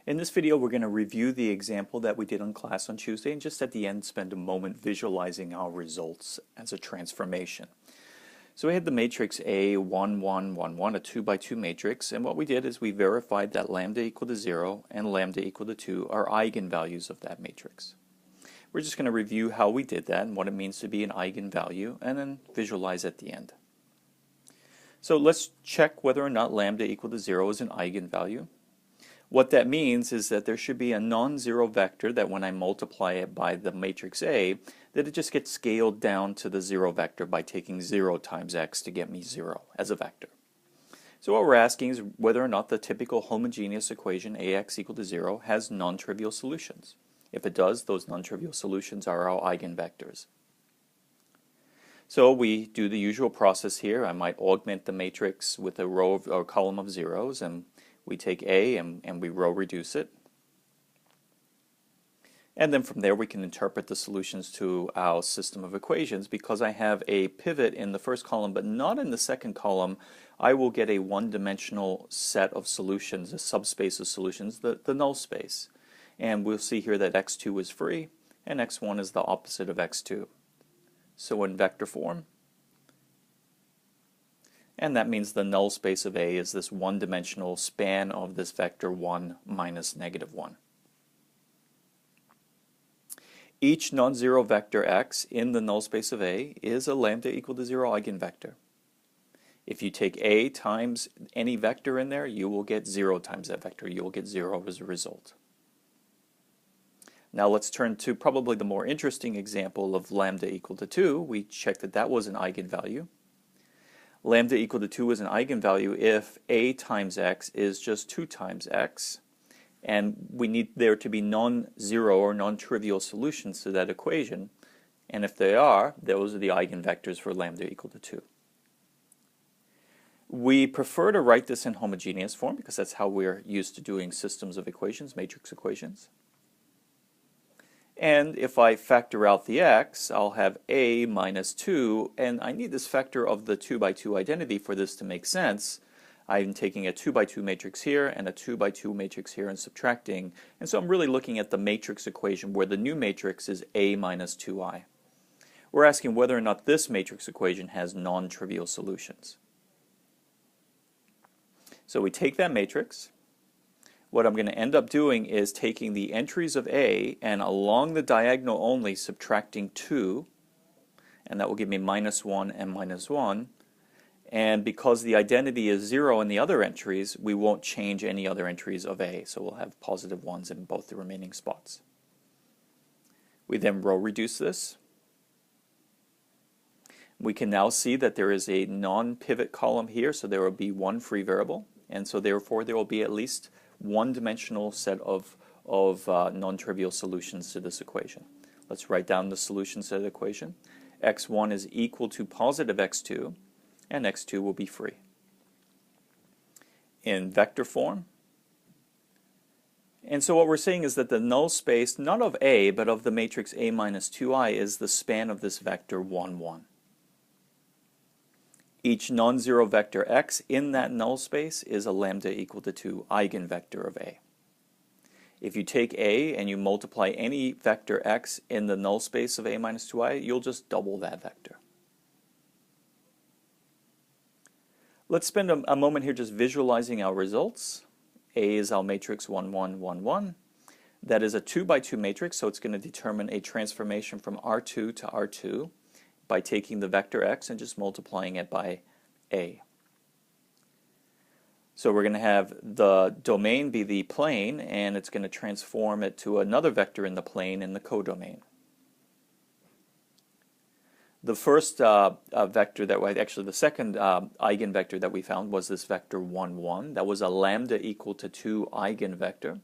In this video, we're going to review the example that we did in class on Tuesday and just at the end spend a moment visualizing our results as a transformation. So we had the matrix A, 1, 1, 1, 1, a 2 by 2 matrix, and what we did is we verified that lambda equal to 0 and lambda equal to 2 are eigenvalues of that matrix. We're just going to review how we did that and what it means to be an eigenvalue and then visualize at the end. So let's check whether or not lambda equal to 0 is an eigenvalue. What that means is that there should be a non-zero vector that when I multiply it by the matrix A, that it just gets scaled down to the zero vector by taking 0 times x to get me 0 as a vector. So what we're asking is whether or not the typical homogeneous equation Ax equal to 0 has non-trivial solutions. If it does, those non-trivial solutions are our eigenvectors. So we do the usual process here. I might augment the matrix with a row or a column of zeros, and we take A and we row reduce it. And then from there we can interpret the solutions to our system of equations. Because I have a pivot in the first column but not in the second column, I will get a one-dimensional set of solutions, a subspace of solutions, the null space. And we'll see here that x2 is free and x1 is the opposite of x2. So in vector form, and that means the null space of A is this one-dimensional span of this vector 1 minus negative 1. Each non-zero vector x in the null space of A is a lambda equal to 0 eigenvector. If you take A times any vector in there, you will get 0 times that vector. You will get 0 as a result. Now let's turn to probably the more interesting example of lambda equal to 2. We checked that that was an eigenvalue. Lambda equal to 2 is an eigenvalue if A times x is just 2 times x, and we need there to be non-zero or non-trivial solutions to that equation, and if they are, those are the eigenvectors for lambda equal to 2. We prefer to write this in homogeneous form because that's how we're used to doing systems of equations, matrix equations. And if I factor out the x, I'll have A minus 2, and I need this factor of the 2 by 2 identity for this to make sense. I'm taking a 2 by 2 matrix here and a 2 by 2 matrix here and subtracting, and so I'm really looking at the matrix equation where the new matrix is A minus 2i. We're asking whether or not this matrix equation has non-trivial solutions. So we take that matrix. What I'm going to end up doing is taking the entries of A and along the diagonal only subtracting 2, and that will give me minus 1 and minus 1. And because the identity is 0 in the other entries, we won't change any other entries of A, so we'll have positive 1s in both the remaining spots. We then row reduce this. We can now see that there is a non-pivot column here, so there will be one free variable, and so therefore there will be at least one-dimensional set of non-trivial solutions to this equation. Let's write down the solutions to the equation. x1 is equal to positive x2, and x2 will be free. In vector form, and so what we're saying is that the null space, not of A, but of the matrix A minus 2i, is the span of this vector 1, 1. Each non-zero vector x in that null space is a lambda equal to 2 eigenvector of A. If you take A and you multiply any vector x in the null space of A minus 2i, you'll just double that vector. Let's spend a moment here just visualizing our results. A is our matrix 1, 1, 1, 1. That is a 2 by 2 matrix, so it's going to determine a transformation from R2 to R2 by taking the vector x and just multiplying it by A. So we're going to have the domain be the plane, and it's going to transform it to another vector in the plane in the codomain. The first vector that actually the second eigenvector that we found was this vector 1, 1. That was a lambda equal to 2 eigenvector.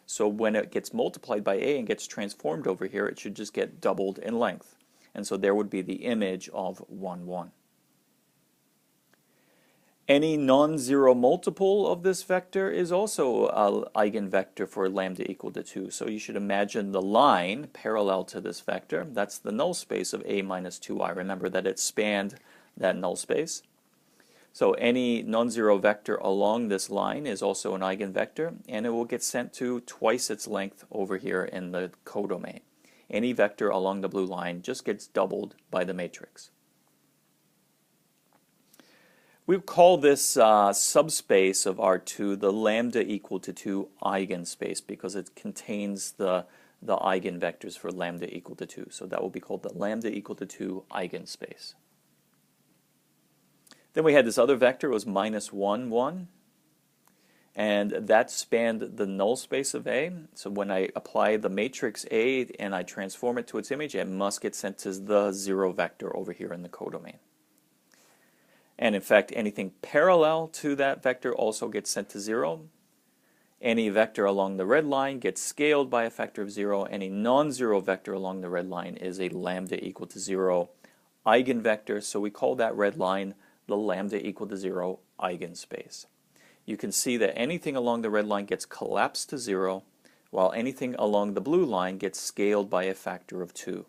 So when it gets multiplied by A and gets transformed over here, it should just get doubled in length. And so there would be the image of 1, 1. Any non-zero multiple of this vector is also an eigenvector for lambda equal to 2. So you should imagine the line parallel to this vector. That's the null space of A minus 2i. Remember that it spanned that null space. So any non-zero vector along this line is also an eigenvector, and it will get sent to twice its length over here in the codomain. Any vector along the blue line just gets doubled by the matrix. We call this subspace of R2 the lambda equal to 2 eigenspace because it contains the eigenvectors for lambda equal to 2. So that will be called the lambda equal to 2 eigenspace. Then we had this other vector, it was minus 1, 1. And that spanned the null space of A. So when I apply the matrix A and I transform it to its image, it must get sent to the 0 vector over here in the codomain. And in fact, anything parallel to that vector also gets sent to 0. Any vector along the red line gets scaled by a factor of 0. Any non-zero vector along the red line is a lambda equal to 0 eigenvector. So we call that red line the lambda equal to 0 eigenspace. You can see that anything along the red line gets collapsed to 0, while anything along the blue line gets scaled by a factor of 2.